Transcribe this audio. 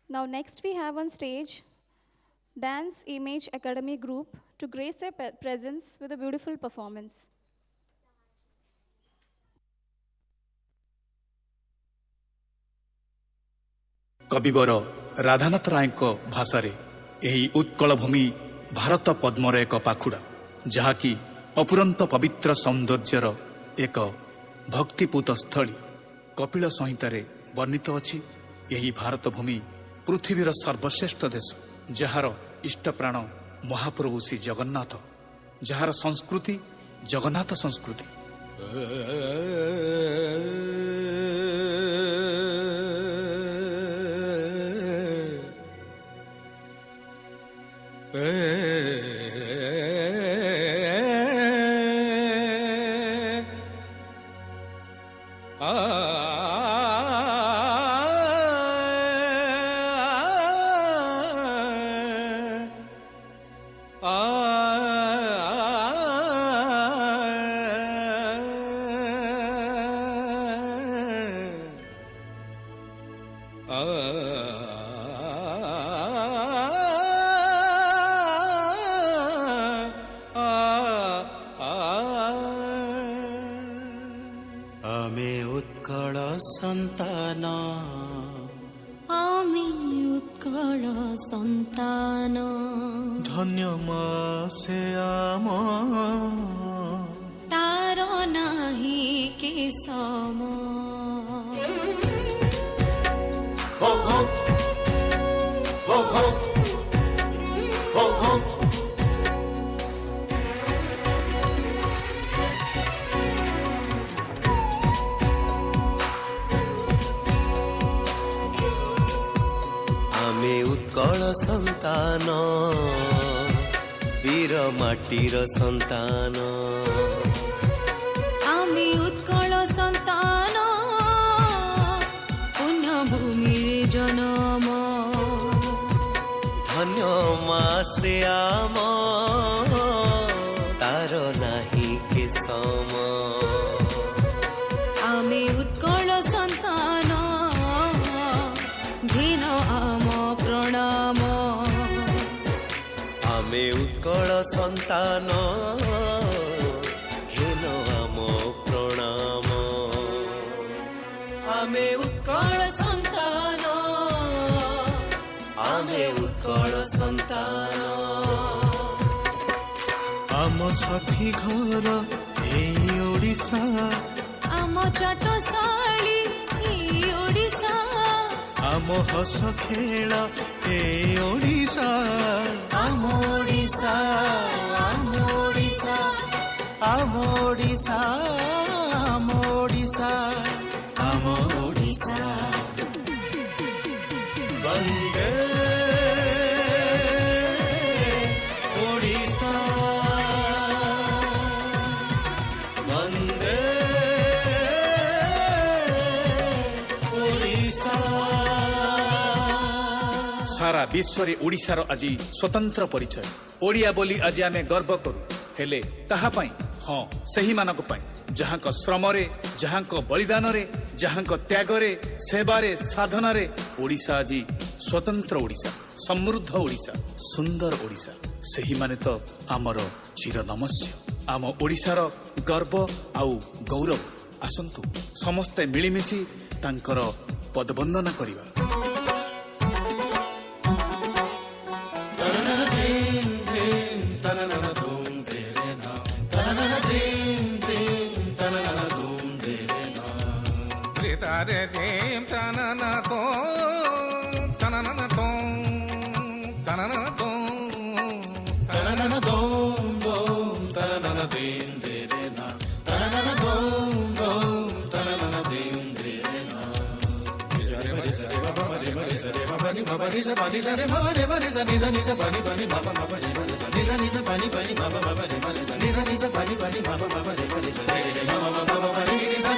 Now next we have on stage Dance Image Academy Group to grace their presence with a beautiful performance. କବିବର ରାଧାନାଥ ରାୟଙ୍କ ଭାଷାରେ ଏହି ଉତ୍କଳ ଭୂମି ଭାରତ ପଦ୍ମର ଏକ ପାଖୁଡ଼ା, ଯାହାକି ଅପୁରନ୍ତ ପବିତ୍ର ସୌନ୍ଦର୍ଯ୍ୟର ଏକ ଭକ୍ତିପୂତ ସ୍ଥଳୀ। କପିଳ ସଂହିତାରେ ବର୍ଣ୍ଣିତ ଅଛି, ଏହି ଭାରତ ଭୂମି ପୃଥିବୀର ସର୍ବଶ୍ରେଷ୍ଠ ଦେଶ, ଯାହାର ଇଷ୍ଟପ୍ରାଣ ମହାପ୍ରଭୁ ଶ୍ରୀ ଜଗନ୍ନାଥ, ଯାହାର ସଂସ୍କୃତି ଜଗନ୍ନାଥ ସଂସ୍କୃତି। ଆମେ ଉତ୍କଳ ସନ୍ତାନ, ଆମେ ଉତ୍କଳ ସନ୍ତାନ, ଧନ୍ୟ ମାସେ ଆମ, ତାର ନାହିଁ କେ ସମ। ହୋ ହୋ ହୋ ହୋ ହୋ ହୋ। ଆମେ ଉତ୍କଳ ସନ୍ତାନ, ବୀର ମାଟିର ସନ୍ତାନ, ଆମେ ଉତ୍କଳ ସନ୍ତାନ, ପୁଣ୍ୟଭୂମିରେ ଜନମ, ଧନ୍ୟ ମାସେ ଆମ, ତାର ନାହିଁ କେ ସମ। ଆମେ ଉତ୍କଳ ସନ୍ତାନ, ଘିନ ଆମ ପ୍ରଣାମ, ଆମେ ଉତ୍କଳ ସନ୍ତାନ, ଘିନ ଆମ ପ୍ରଣାମ। ଆମେ ଉତ୍କଳ ସନ୍ତାନ, ଆମେ ଉତ୍କଳ ସନ୍ତାନ। ଆମ ସଖୀ ଘର ଏଇ ଓଡ଼ିଶା, ଆମ ଚାଟଶାଳୀ ଏଇ ଓଡ଼ିଶା, ଆମ ହସ ଖେଳ ଏଇ ଓଡ଼ିଶା, ଆମ ଓଡ଼ିଶା, ଆମ ଓଡ଼ିଶା, ଆମ ଓଡ଼ିଶା, ଆମ ଓଡ଼ିଶା, ଆମ ଓଡ଼ିଶା। ବନ୍ଦେ ଓଡ଼ିଶା, ବନ୍ଦେ ଓଡ଼ିଶା। ସାରା ବିଶ୍ୱରେ ଓଡ଼ିଶାର ଆଜି ସ୍ୱତନ୍ତ୍ର ପରିଚୟ। ଓଡ଼ିଆ ବୋଲି ଆଜି ଆମେ ଗର୍ବ କରୁ, ହେଲେ କାହା ପାଇଁ? ହଁ, ସେହିମାନଙ୍କ ପାଇଁ ଯାହାଙ୍କ ଶ୍ରମରେ, ଯାହାଙ୍କ ବଳିଦାନରେ, ଯାହାଙ୍କ ତ୍ୟାଗରେ, ସେବାରେ, ସାଧନାରେ ଓଡ଼ିଶା ଆଜି ସ୍ୱତନ୍ତ୍ର ଓଡ଼ିଶା, ସମୃଦ୍ଧ ଓଡ଼ିଶା, ସୁନ୍ଦର ଓଡ଼ିଶା। ସେହିମାନେ ତ ଆମର ଚିର ନମସ୍ୟ, ଆମ ଓଡ଼ିଶାର ଗର୍ବ ଆଉ ଗୌରବ। ଆସନ୍ତୁ ସମସ୍ତେ ମିଳିମିଶି ତାଙ୍କର ପଦବନ୍ଦନା କରିବା। Tare dim tanana to tanana to tanana to tanana dom dom tanana dim dere na tanana dom dom tanana dim dere na sare mare sare baba mare mare sare baba ni baba ni sare mare mare sare ni sa pani pani baba baba ni mare sare ni sa pani pani baba baba ni mare sare ni sa pani pani baba baba ni mare sare baba baba ni sa